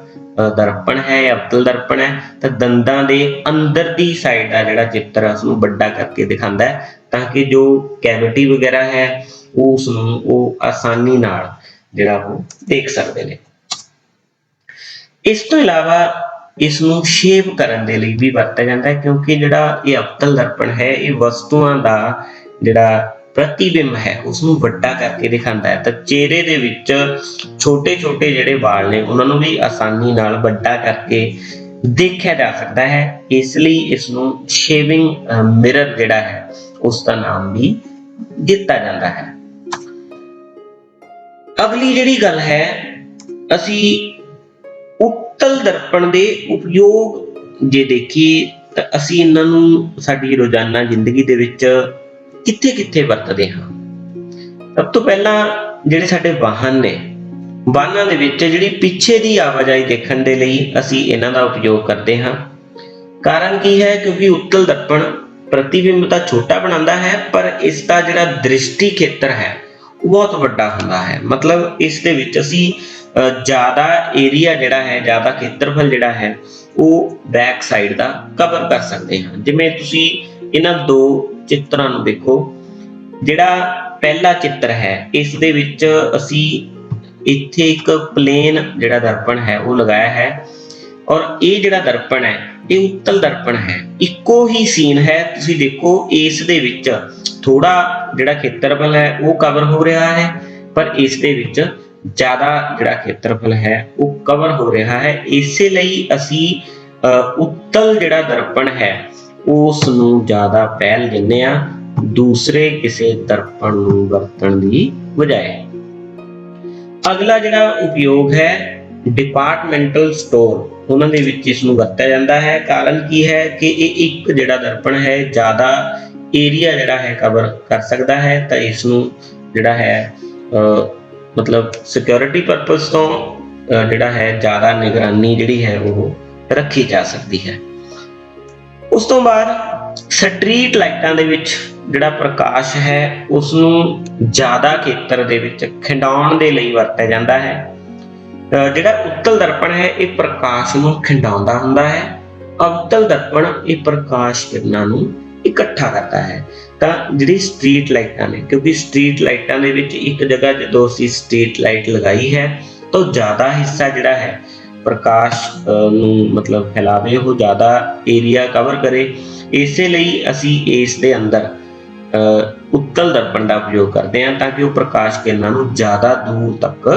B: ਦਰਪਣ ਹੈ ਅਵਤਲ ਦਰਪਣ ਹੈ, ਤਾਂ ਦੰਦਾਂ ਦੇ ਅੰਦਰ ਦੀ ਸਾਈਡ ਦਾ ਜਿਹੜਾ ਚਿੱਤਰ ਹੈ ਉਸਨੂੰ ਵੱਡਾ ਕਰਕੇ ਦਿਖਾਉਂਦਾ ਹੈ ਤਾਂ ਕਿ ਜੋ ਕੈਵਿਟੀ ਵਗੈਰਾ ਹੈ ਉਸ ਨੂੰ ਉਹ ਆਸਾਨੀ ਨਾਲ ਜਿਹੜਾ ਉਹ ਦੇਖ ਸਕਦੇ ਨੇ। ਇਸ ਤੋਂ ਇਲਾਵਾ ਇਸ ਨੂੰ ਸ਼ੇਪ ਕਰਨ ਦੇ ਲਈ ਵੀ ਵਰਤਿਆ ਜਾਂਦਾ ਹੈ ਕਿਉਂਕਿ ਜਿਹੜਾ ਇਹ ਅਵਤਲ ਦਰਪਣ ਹੈ ਇਹ ਵਸਤੂਆਂ ਦਾ ਜਿਹੜਾ ਪ੍ਰਤੀਬਿੰਬ ਹੈ ਉਸ ਨੂੰ ਵੱਡਾ ਕਰਕੇ ਦਿਖਾਉਂਦਾ ਹੈ। ਤਾਂ ਚਿਹਰੇ ਦੇ ਵਿੱਚ ਛੋਟੇ-ਛੋਟੇ ਜਿਹੜੇ ਵਾਲ ਨੇ ਉਹਨਾਂ ਨੂੰ ਵੀ ਆਸਾਨੀ ਨਾਲ ਵੱਡਾ ਕਰਕੇ ਦੇਖਿਆ ਜਾ ਸਕਦਾ ਹੈ, ਇਸ ਲਈ ਇਸ ਨੂੰ ਸ਼ੇਵਿੰਗ ਮਿਰਰ ਜਿਹੜਾ ਹੈ ਉਸ ਦਾ ਨਾਮ ਵੀ ਦਿੱਤਾ ਜਾਂਦਾ ਹੈ। ਅਗਲੀ ਜਿਹੜੀ ਗੱਲ ਹੈ, ਅਸੀਂ ਉੱਤਲ ਦਰਪਣ ਦੇ ਉਪਯੋਗ ਜੇ ਦੇਖੀਏ ਤਾਂ ਅਸੀਂ ਇਹਨਾਂ ਨੂੰ ਸਾਡੀ ਰੋਜ਼ਾਨਾ ਜ਼ਿੰਦਗੀ ਦੇ ਵਿੱਚ ਕਿੱਥੇ-ਕਿੱਥੇ ਵਰਤਦੇ ਹਾਂ। ਸਭ ਤੋਂ ਪਹਿਲਾਂ ਜਿਹੜੇ ਸਾਡੇ ਵਾਹਨ ਨੇ, ਵਾਹਨਾਂ ਦੇ ਵਿੱਚ ਜਿਹੜੀ ਪਿੱਛੇ ਦੀ ਆਵਾਜਾਈ ਦੇਖਣ ਦੇ ਲਈ ਅਸੀਂ ਇਹਨਾਂ ਦਾ ਉਪਯੋਗ ਕਰਦੇ ਹਾਂ। ਕਾਰਨ ਕੀ ਹੈ? ਕਿਉਂਕਿ ਉੱਤਲ ਦਰਪਣ ਪ੍ਰਤੀਬਿੰਬ ਤਾਂ ਛੋਟਾ ਬਣਾਉਂਦਾ ਹੈ ਪਰ ਇਸ ਦਾ ਜਿਹੜਾ ਦ੍ਰਿਸ਼ਟੀ ਖੇਤਰ ਹੈ ਉਹ ਬਹੁਤ ਵੱਡਾ ਹੁੰਦਾ ਹੈ। ਮਤਲਬ ਇਸ ਦੇ ਵਿੱਚ ਅਸੀਂ ਜ਼ਿਆਦਾ ਏਰੀਆ ਜਿਹੜਾ ਹੈ, ਜ਼ਿਆਦਾ ਖੇਤਰਫਲ ਜਿਹੜਾ ਹੈ ਉਹ ਬੈਕ ਸਾਈਡ ਦਾ ਕਵਰ ਕਰ ਸਕਦੇ ਹਾਂ। ਜਿਵੇਂ ਤੁਸੀਂ ਇਹਨਾਂ ਦੋ ਚਿੱਤਰਾਂ ਨੂੰ ਦੇਖੋ, ਜਿਹੜਾ ਪਹਿਲਾ ਚਿੱਤਰ ਹੈ ਇਸ ਦੇ ਵਿੱਚ ਅਸੀਂ ਇੱਥੇ ਇੱਕ ਪਲੇਨ ਜਿਹੜਾ ਦਰਪਣ ਹੈ ਉਹ ਲਗਾਇਆ ਹੈ ਔਰ ਇਹ ਜਿਹੜਾ ਦਰਪਣ ਹੈ ਇਹ ਉੱਤਲ ਦਰਪਣ ਹੈ, ਇੱਕੋ ਹੀ ਸੀਨ ਹੈ। ਤੁਸੀਂ ਦੇਖੋ ਇਸ ਦੇ ਵਿੱਚ ਥੋੜਾ ਜਿਹੜਾ ਖੇਤਰਫਲ ਹੈ ਉਹ ਕਵਰ ਹੋ ਰਿਹਾ ਹੈ ਪਰ ਇਸ ਦੇ ਵਿੱਚ ਜ਼ਿਆਦਾ ਜਿਹੜਾ ਖੇਤਰਫਲ ਹੈ ਉਹ ਕਵਰ ਹੋ ਰਿਹਾ ਹੈ। ਇਸੇ ਲਈ ਅਸੀਂ ਉੱਤਲ ਜਿਹੜਾ ਦਰਪਣ ਹੈ ਉਸ ਨੂੰ ਜ਼ਿਆਦਾ ਪਹਿਲ ਦਿੰਦੇ ਹਾਂ ਦੂਸਰੇ ਕਿਸੇ ਦਰਪਣ ਨੂੰ ਵਰਤਣ ਦੀ ਬਜਾਏ। ਅਗਲਾ ਜਿਹੜਾ ਉਪਯੋਗ ਹੈ ਡਿਪਾਰਟਮੈਂਟਲ ਸਟੋਰ, ਉਹਨਾਂ ਦੇ ਵਿੱਚ ਇਸ ਨੂੰ ਵਰਤਿਆ ਜਾਂਦਾ ਹੈ। ਕਾਰਨ ਕੀ ਹੈ ਕਿ ਇਹ ਇੱਕ ਜਿਹੜਾ ਦਰਪਣ ਹੈ ਜ਼ਿਆਦਾ ਏਰੀਆ ਜਿਹੜਾ ਹੈ ਕਵਰ ਕਰ ਸਕਦਾ ਹੈ ਤਾਂ ਇਸ ਨੂੰ ਜਿਹੜਾ ਹੈ ਮਤਲਬ ਸਿਕਿਉਰਿਟੀ ਪਰਪਸ ਤੋਂ ਜਿਹੜਾ ਹੈ ਜ਼ਿਆਦਾ ਨਿਗਰਾਨੀ ਜਿਹੜੀ ਹੈ ਉਹ ਰੱਖੀ ਜਾ ਸਕਦੀ ਹੈ। ਉਸ ਤੋਂ ਬਾਅਦ ਸਟਰੀਟ ਲਾਈਟਾਂ ਦੇ ਵਿੱਚ ਜਿਹੜਾ ਪ੍ਰਕਾਸ਼ ਹੈ ਉਸ ਨੂੰ ਜ਼ਿਆਦਾ ਖੇਤਰ ਦੇ ਵਿੱਚ ਖਿੰਡਾਉਣ ਦੇ ਲਈ ਵਰਤਿਆ ਜਾਂਦਾ ਹੈ। ਜਿਹੜਾ ਉੱਤਲ ਦਰਪਣ ਹੈ ਇਹ ਪ੍ਰਕਾਸ਼ ਨੂੰ ਖਿੰਡਾਉਂਦਾ ਹੁੰਦਾ ਹੈ, ਅਵਤਲ ਦਰਪਣ ਇਹ ਪ੍ਰਕਾਸ਼ ਕਿਰਨਾਂ ਨੂੰ ਇਕੱਠਾ ਕਰਦਾ ਹੈ। ਤਾਂ ਜਿਹੜੀ ਸਟਰੀਟ ਲਾਈਟਾਂ ਨੇ, ਕਿਉਂਕਿ ਸਟਰੀਟ ਲਾਈਟਾਂ ਦੇ ਵਿੱਚ ਇੱਕ ਜਗ੍ਹਾ ਜਦੋਂ ਅਸੀਂ ਸਟਰੀਟ ਲਾਈਟ ਲਗਾਈ ਹੈ ਤਾਂ ਜ਼ਿਆਦਾ ਹਿੱਸਾ ਜਿਹੜਾ ਹੈ ਪ੍ਰਕਾਸ਼ ਨੂੰ ਮਤਲਬ ਫੈਲਾਵੇ, ਉਹ ਜ਼ਿਆਦਾ ਏਰੀਆ ਕਵਰ ਕਰੇ। ਇਸੇ ਲਈ ਅਸੀਂ ਇਸ ਦੇ ਅੰਦਰ ਉੱਤਲ ਦਰਪਣ ਦਾ ਉਪਯੋਗ ਕਰਦੇ ਹਾਂ ਤਾਂ ਕਿ ਉਹ ਪ੍ਰਕਾਸ਼ ਕਿਰਨਾਂ ਨੂੰ ਜ਼ਿਆਦਾ ਦੂਰ ਤੱਕ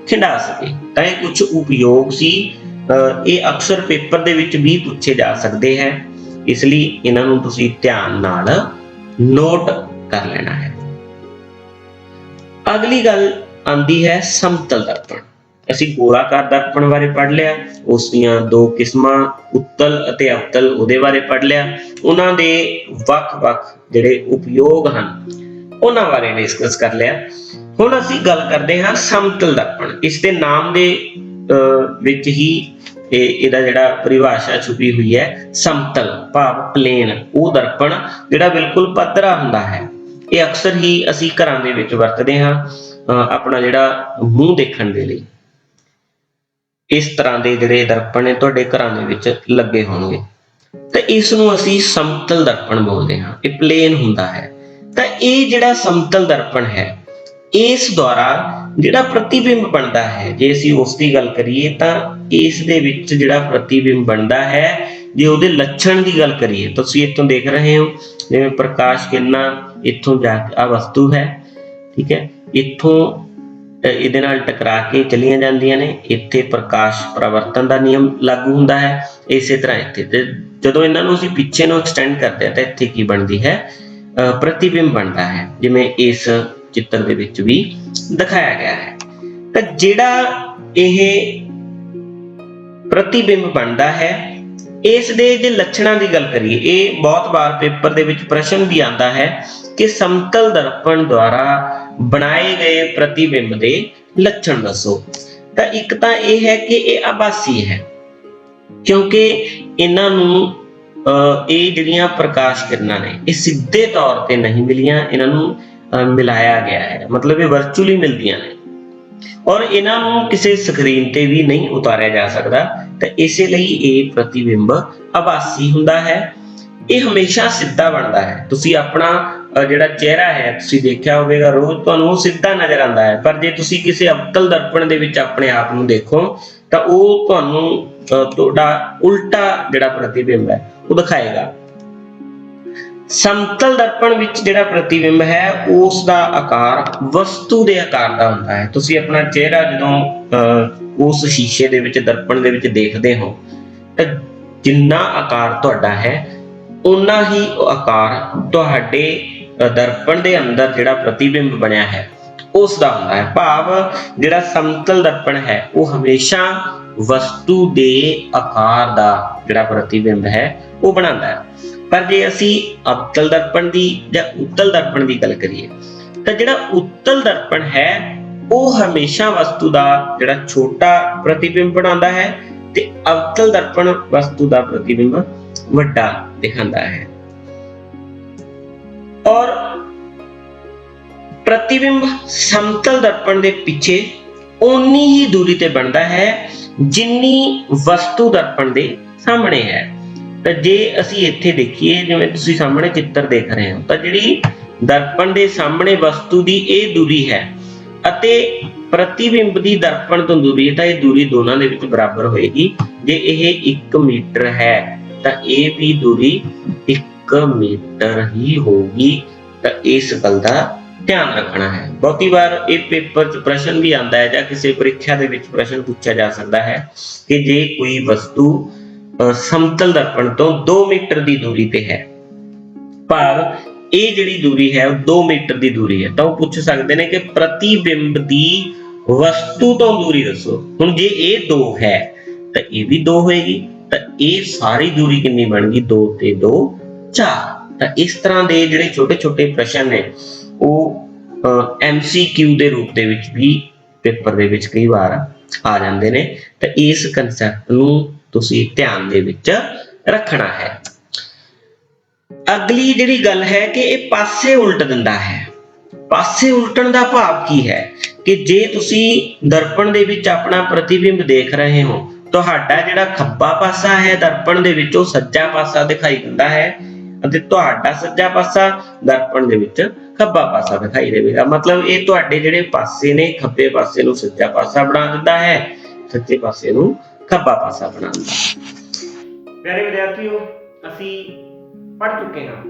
B: ਖਿੰਡਾ ਸਕੇ। ਤਾਂ ਇਹ ਕੁਝ ਉਪਯੋਗ ਸੀ। ਇਹ ਅਕਸਰ ਪੇਪਰ ਦੇ ਵਿੱਚ ਵੀ ਪੁੱਛੇ ਜਾ ਸਕਦੇ ਹੈ, ਇਸ ਲਈ ਇਹਨਾਂ ਨੂੰ ਤੁਸੀਂ ਧਿਆਨ ਨਾਲ ਨੋਟ ਕਰ ਲੈਣਾ ਹੈ। ਅਗਲੀ ਗੱਲ ਆਉਂਦੀ ਹੈ ਸਮਤਲ ਦਰਪਣ। ਅਸੀਂ ਗੋਲਾਕਾਰ ਦਰਪਣ ਬਾਰੇ ਪੜ੍ਹ ਲਿਆ, ਉਸ ਦੀਆਂ ਦੋ ਕਿਸਮਾਂ ਉੱਤਲ ਅਤੇ ਅਵਤਲ ਉਹਦੇ ਬਾਰੇ ਪੜ੍ਹ ਲਿਆ, ਉਹਨਾਂ ਦੇ ਵੱਖ-ਵੱਖ ਜਿਹੜੇ ਉਪਯੋਗ ਹਨ ਉਹਨਾਂ ਬਾਰੇ ਡਿਸਕਸ ਕਰ ਲਿਆ। ਹੁਣ ਅਸੀਂ ਗੱਲ ਕਰਦੇ ਹਾਂ ਸਮਤਲ ਦਰਪਣ। ਇਸ ਦੇ ਨਾਮ ਦੇ ਵਿੱਚ ਹੀ ਇਹਦਾ ਜਿਹੜਾ ਪਰਿਭਾਸ਼ਾ ਛੁਪੀ ਹੋਈ ਹੈ, ਸਮਤਲ ਭਾਵ ਪਲੇਨ, ਉਹ ਦਰਪਣ ਜਿਹੜਾ ਬਿਲਕੁਲ ਪੱਧਰਾ ਹੁੰਦਾ ਹੈ। ਇਹ ਅਕਸਰ ਹੀ ਅਸੀਂ ਘਰਾਂ ਦੇ ਵਿੱਚ ਵਰਤਦੇ ਹਾਂ ਆਪਣਾ ਜਿਹੜਾ ਮੂੰਹ ਦੇਖਣ ਦੇ ਲਈ। ਇਸ ਤਰ੍ਹਾਂ ਦੇ ਜਿਹੜੇ ਦਰਪਣ ਨੇ ਤੁਹਾਡੇ ਘਰਾਂ ਦੇ ਵਿੱਚ ਲੱਗੇ ਹੋਣਗੇ, ਤਾਂ ਇਸ ਨੂੰ ਅਸੀਂ ਸਮਤਲ ਦਰਪਣ ਬੋਲਦੇ ਹਾਂ। ਇਹ ਪਲੇਨ ਹੁੰਦਾ ਹੈ। ਤਾਂ ਇਹ ਜਿਹੜਾ ਸਮਤਲ ਦਰਪਣ ਹੈ, ਇਸ ਦੁਆਰਾ ਜਿਹੜਾ ਪ੍ਰਤੀਬਿੰਬ ਬਣਦਾ ਹੈ, ਜੇ ਅਸੀਂ ਉਸ ਦੀ ਗੱਲ ਕਰੀਏ ਤਾਂ ਇਸ ਦੇ ਵਿੱਚ ਜਿਹੜਾ ਪ੍ਰਤੀਬਿੰਬ ਬਣਦਾ ਹੈ, ਜੇ ਉਹਦੇ ਲੱਛਣ ਦੀ ਗੱਲ ਕਰੀਏ, ਤੁਸੀਂ ਇੱਥੋਂ ਦੇਖ ਰਹੇ ਹੋ ਜਿਵੇਂ ਪ੍ਰਕਾਸ਼ ਕਿਰਨਾਂ ਇੱਥੋਂ ਜਾ ਕੇ ਆ ਵਸਤੂ ਹੈ, ਠੀਕ ਹੈ, ਇੱਥੋਂ ਇਹਦੇ ਨਾਲ ਟਕਰਾ ਕੇ ਚਲੀਆਂ ਜਾਂਦੀਆਂ ਨੇ, ਇੱਥੇ ਪ੍ਰਕਾਸ਼ ਪਰਾਵਰਤਨ ਦਾ ਨਿਯਮ ਲਾਗੂ ਹੁੰਦਾ ਹੈ। ਇਸੇ ਤਰ੍ਹਾਂ ਇੱਥੇ ਜਦੋਂ ਇਹਨਾਂ ਨੂੰ ਅਸੀਂ ਪਿੱਛੇ ਨੂੰ ਐਕਸਟੈਂਡ ਕਰਦੇ ਹਾਂ ਤਾਂ ਇੱਥੇ ਕੀ ਬਣਦੀ ਹੈ, ਪ੍ਰਤੀਬਿੰਬ ਬਣਦਾ ਹੈ, ਜਿਵੇਂ ਇਸ ਚਿੱਤਰ ਦੇ ਵਿੱਚ ਵੀ ਦਿਖਾਇਆ ਗਿਆ ਹੈ। ਤਾਂ ਜਿਹੜਾ ਇਹ ਪ੍ਰਤੀਬਿੰਬ ਬਣਦਾ ਹੈ, ਇਸ ਦੇ ਜੇ ਲੱਛਣਾਂ ਦੀ ਗੱਲ ਕਰੀਏ, ਇਹ ਬਹੁਤ ਵਾਰ ਪੇਪਰ ਦੇ ਵਿੱਚ ਪ੍ਰਸ਼ਨ ਵੀ ਆਉਂਦਾ ਹੈ ਕਿ ਸਮਤਲ ਦਰਪਣ ਦੁਆਰਾ ਬਣਾਏ ਗਏ ਪ੍ਰਤੀਬਿੰਬ ਦੇ ਲੱਛਣ ਦੱਸੋ। ਤਾਂ ਇੱਕ ਤਾਂ ਇਹ ਹੈ ਕਿ ਇਹ ਆਭਾਸੀ ਹੈ, ਕਿਉਂਕਿ ਇਹਨਾਂ ਨੂੰ ਇਹ ਜਿਹੜੀਆਂ ਪ੍ਰਕਾਸ਼ ਕਿਰਨਾਂ ਨੇ ਇਹ ਸਿੱਧੇ ਤੌਰ ਤੇ ਨਹੀਂ ਮਿਲੀਆਂ, ਇਹਨਾਂ ਨੂੰ ਮਿਲਾਇਆ ਗਿਆ ਹੈ, ਮਤਲਬ ਇਹ ਵਰਚੁਅਲੀ ਮਿਲਦੀਆਂ ਨੇ ਔਰ ਇਹਨਾਂ ਨੂੰ ਕਿਸੇ ਸਕਰੀਨ ਤੇ ਵੀ ਨਹੀਂ ਉਤਾਰਿਆ ਜਾ ਸਕਦਾ। ਤਾਂ ਇਸੇ ਲਈ ਇਹ ਪ੍ਰਤੀਬਿੰਬ ਆਭਾਸੀ ਹੁੰਦਾ ਹੈ। ਇਹ ਹਮੇਸ਼ਾ ਸਿੱਧਾ ਬਣਦਾ ਹੈ। ਤੁਸੀਂ ਆਪਣਾ ਜਿਹੜਾ ਚਿਹਰਾ ਹੈ ਤੁਸੀਂ ਦੇਖਿਆ ਹੋਵੇਗਾ, ਰੋਜ਼ ਤੁਹਾਨੂੰ ਉਹ ਸਿੱਧਾ ਨਜ਼ਰ ਆਉਂਦਾ ਹੈ, ਪਰ ਜੇ ਤੁਸੀਂ ਕਿਸੇ ਅਵਤਲ ਦਰਪਣ ਦੇ ਵਿੱਚ ਆਪਣੇ ਆਪ ਨੂੰ ਦੇਖੋ ਤਾਂ ਉਹ ਤੁਹਾਨੂੰ ਤੁਹਾਡਾ ਉਲਟਾ ਜਿਹੜਾ ਪ੍ਰਤੀਬਿੰਬ ਹੈ ਉਹ ਦਿਖਾਏਗਾ। ਸਮਤਲ ਦਰਪਣ ਵਿੱਚ ਜਿਹੜਾ ਪ੍ਰਤੀਬਿੰਬ ਹੈ ਉਸ ਦਾ ਆਕਾਰ ਵਸਤੂ ਦੇ ਆਕਾਰ ਦਾ ਹੁੰਦਾ ਹੈ। ਤੁਸੀਂ ਆਪਣਾ ਚਿਹਰਾ ਜਦੋਂ ਉਸ ਸ਼ੀਸ਼ੇ ਦੇ ਵਿੱਚ, ਦਰਪਣ ਦੇ ਵਿੱਚ ਦੇਖਦੇ ਹੋ ਤਾਂ ਜਿੰਨਾ ਆਕਾਰ ਤੁਹਾਡਾ ਹੈ ਉਨਾ ਹੀ ਆਕਾਰ ਤੁਹਾਡੇ ਦਰਪਣ ਦੇ ਅੰਦਰ ਜਿਹੜਾ ਪ੍ਰਤੀਬਿੰਬ ਬਣਿਆ ਹੈ ਉਸ ਦਾ ਹੁੰਦਾ ਹੈ। ਭਾਵ ਜਿਹੜਾ ਸਮਤਲ ਦਰਪਣ ਹੈ ਉਹ ਹਮੇਸ਼ਾ ਵਸਤੂ ਦੇ ਆਕਾਰ ਦਾ ਜਿਹੜਾ ਪ੍ਰਤੀਬਿੰਬ ਹੈ ਉਹ ਬਣਾਉਂਦਾ ਹੈ। ਪਰ ਜੇ ਅਸੀਂ ਅਵਤਲ ਦਰਪਣ ਦੀ ਜਾਂ ਉੱਤਲ ਦਰਪਣ ਦੀ ਗੱਲ ਕਰੀਏ ਤਾਂ ਜਿਹੜਾ ਉੱਤਲ ਦਰਪਣ ਹੈ ਉਹ ਹਮੇਸ਼ਾ ਵਸਤੂ ਦਾ ਜਿਹੜਾ ਛੋਟਾ ਪ੍ਰਤੀਬਿੰਬ ਬਣਾਉਂਦਾ ਹੈ ਤੇ ਅਵਤਲ ਦਰਪਣ ਵਸਤੂ ਦਾ ਪ੍ਰਤੀਬਿੰਬ ਵੱਡਾ ਦਿਖਾਉਂਦਾ ਹੈ। ਔਰ ਪ੍ਰਤੀਬਿੰਬ ਸਮਤਲ ਦਰਪਣ ਦੇ ਪਿੱਛੇ ਓਨੀ ਹੀ ਦੂਰੀ ਤੇ ਬਣਦਾ ਹੈ ਜਿੰਨੀ ਵਸਤੂ ਦਰਪਣ ਦੇ ਸਾਹਮਣੇ ਹੈ। ਤਾਂ ਜੇ ਅਸੀਂ ਇੱਥੇ ਦੇਖੀਏ, ਜਿਵੇਂ ਤੁਸੀਂ ਸਾਹਮਣੇ ਚਿੱਤਰ ਦੇਖ ਰਹੇ ਹੋ, ਤਾਂ ਜਿਹੜੀ ਦਰਪਣ ਦੇ ਸਾਹਮਣੇ ਵਸਤੂ ਦੀ ਇਹ ਦੂਰੀ ਹੈ ਅਤੇ ਪ੍ਰਤੀਬਿੰਬ ਦੀ ਦਰਪਣ ਤੋਂ ਦੂਰੀ ਹੈ, ਤਾਂ ਇਹ ਦੂਰੀ ਦੋਨਾਂ ਦੇ ਵਿੱਚ ਬਰਾਬਰ ਹੋਏਗੀ। ਜੇ ਇਹ 1 ਮੀਟਰ ਹੈ ਤਾਂ ਇਹ ਵੀ ਦੂਰੀ 1 ਮੀਟਰ ਹੀ ਹੋਊਗੀ। ਤਾਂ ਇਸ ਗੱਲ ਦਾ ਧਿਆਨ ਰੱਖਣਾ ਹੈ। ਬਹੁਤੀ ਵਾਰ ਇਹ ਪੇਪਰ 'ਚ ਪ੍ਰਸ਼ਨ ਵੀ ਆਉਂਦਾ ਹੈ ਜਾਂ ਕਿਸੇ ਪ੍ਰੀਖਿਆ ਦੇ ਵਿੱਚ ਪ੍ਰਸ਼ਨ ਪੁੱਛਿਆ ਜਾ ਸਕਦਾ ਹੈ ਕਿ ਜੇ ਕੋਈ ਵਸਤੂ ਸਮਤਲ ਦਰਪਣ ਤੋਂ 2 ਮੀਟਰ ਦੀ ਦੂਰੀ ਤੇ ਹੈ, ਭਾਵ ਇਹ ਜਿਹੜੀ ਦੂਰੀ ਹੈ ਉਹ 2 ਮੀਟਰ ਦੀ ਦੂਰੀ ਹੈ, ਤਾਂ ਉਹ ਪੁੱਛ ਸਕਦੇ ਨੇ ਕਿ ਪ੍ਰਤੀਬਿੰਬ ਦੀ ਵਸਤੂ ਤੋਂ ਦੂਰੀ ਦੱਸੋ। ਹੁਣ ਜੇ ਇਹ 2 ਹੈ ਤਾਂ ਇਹ ਵੀ 2 ਹੋਏਗੀ, ਤਾਂ ਇਹ ਸਾਰੀ ਦੂਰੀ ਕਿੰਨੀ ਬਣ ਗਈ? 2 ਤੇ 2 4। ਤਾਂ ਇਸ ਤਰ੍ਹਾਂ ਦੇ ਜਿਹੜੇ ਛੋਟੇ-ਛੋਟੇ ਪ੍ਰਸ਼ਨ ਨੇ ਉਹ MCQ ਦੇ ਰੂਪ ਦੇ ਵਿੱਚ ਵੀ ਪੇਪਰ ਦੇ ਵਿੱਚ ਕਈ ਵਾਰ ਆ ਜਾਂਦੇ ਨੇ। ਤਾਂ ਇਸ ਕਨਸੈਪਟ ਨੂੰ ਤੁਸੀਂ ਧਿਆਨ ਦੇ ਵਿੱਚ ਰੱਖਣਾ ਹੈ। ਅਗਲੀ ਜਿਹੜੀ ਗੱਲ ਹੈ ਕਿ ਇਹ ਪਾਸੇ ਉਲਟ ਦਿੰਦਾ ਹੈ। ਪਾਸੇ ਉਲਟਣ ਦਾ ਭਾਵ ਕੀ ਹੈ ਕਿ ਜੇ ਤੁਸੀਂ ਦਰਪਣ ਦੇ ਵਿੱਚ ਆਪਣਾ ਪ੍ਰਤੀਬਿੰਬ ਦੇਖ ਰਹੇ ਹੋ, ਤੁਹਾਡਾ ਜਿਹੜਾ ਖੱਬਾ ਪਾਸਾ ਹੈ ਦਰਪਣ ਦੇ ਵਿੱਚ ਉਹ ਸੱਜਾ ਪਾਸਾ ਦਿਖਾਈ ਦਿੰਦਾ ਹੈ ਅਤੇ ਤੁਹਾਡਾ ਸੱਜਾ ਪਾਸਾ ਦਰਪਣ ਦੇ ਵਿੱਚ ਖੱਬਾ ਪਾਸਾ ਦਿਖਾਈ ਦੇਵੇਗਾ। ਮਤਲਬ ਇਹ ਤੁਹਾਡੇ ਜਿਹੜੇ ਪਾਸੇ ਨੇ, ਖੱਬੇ ਪਾਸੇ ਨੂੰ ਸੱਜਾ ਪਾਸਾ ਬਣਾ ਦਿੰਦਾ ਹੈ, ਸੱਜੇ ਪਾਸੇ ਨੂੰ ਖੱਬਾ ਪਾਸਾ ਬਣਾਉਂਦਾ।
A: ਪਿਆਰੇ ਵਿਦਿਆਰਥੀਓ, ਅਸੀਂ ਪੜ੍ਹ ਚੁੱਕੇ ਹਾਂ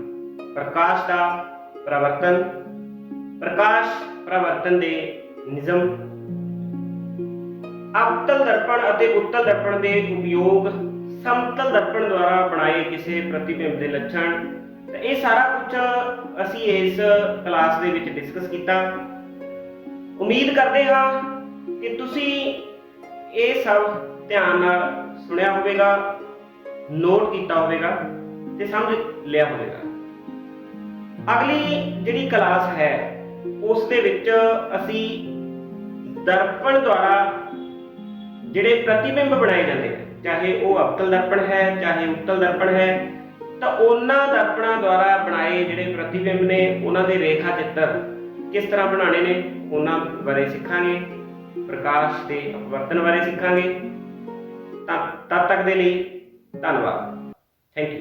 A: ਪ੍ਰਕਾਸ਼ ਦਾ ਪਰਿਵਰਤਨ, ਪ੍ਰਕਾਸ਼ ਪਰਿਵਰਤਨ ਦੇ ਨਿਯਮ, ਅਵਤਲ ਦਰਪਣ ਅਤੇ ਉੱਤਲ ਦਰਪਣ ਦੇ ਉਪਯੋਗ, ਸਮਤਲ ਦਰਪਣ ਦੁਆਰਾ ਬਣਾਏ ਕਿਸੇ ਪ੍ਰਤੀਬਿੰਬ ਦੇ ਲੱਛਣ। ਤੇ ਇਹ ਸਾਰਾ ਕੁਝ ਅਸੀਂ ਇਸ ਕਲਾਸ ਦੇ ਵਿੱਚ ਡਿਸਕਸ ਕੀਤਾ। ਉਮੀਦ ਕਰਦੇ ਹਾਂ ਕਿ ਤੁਸੀਂ ਇਹ ਸਭ ਧਿਆਨ ਨਾਲ ਸੁਣਿਆ ਹੋਵੇਗਾ, ਨੋਟ ਕੀਤਾ ਹੋਵੇਗਾ ਤੇ ਸਮਝ ਲਿਆ ਹੋਵੇਗਾ। ਅਗਲੀ ਜਿਹੜੀ ਕਲਾਸ ਹੈ ਉਸ ਦੇ ਵਿੱਚ ਅਸੀਂ ਦਰਪਣ ਦੁਆਰਾ ਜਿਹੜੇ ਪ੍ਰਤੀਬਿੰਬ ਬਣਾਏ ਜਾਂਦੇ ਨੇ, ਚਾਹੇ ਉਹ ਅਵਤਲ ਦਰਪਣ ਹੈ ਚਾਹੇ ਉੱਤਲ ਦਰਪਣ ਹੈ, ਤਾਂ ਉਹਨਾਂ ਦਰਪਣਾਂ ਦੁਆਰਾ ਬਣਾਏ ਜਿਹੜੇ ਪ੍ਰਤੀਬਿੰਬ ਨੇ ਉਹਨਾਂ ਦੇ ਰੇਖਾ ਚਿੱਤਰ ਕਿਸ ਤਰ੍ਹਾਂ ਬਣਾਉਣੇ ਨੇ ਉਹਨਾਂ ਬਾਰੇ ਸਿੱਖਾਂਗੇ। ਪ੍ਰਕਾਸ਼ ਦੇ ਅਪਵਰਤਨ ਬਾਰੇ ਸਿੱਖਾਂਗੇ। ਤਦ ਤੱਕ ਦੇ ਲਈ ਧੰਨਵਾਦ। Thank you.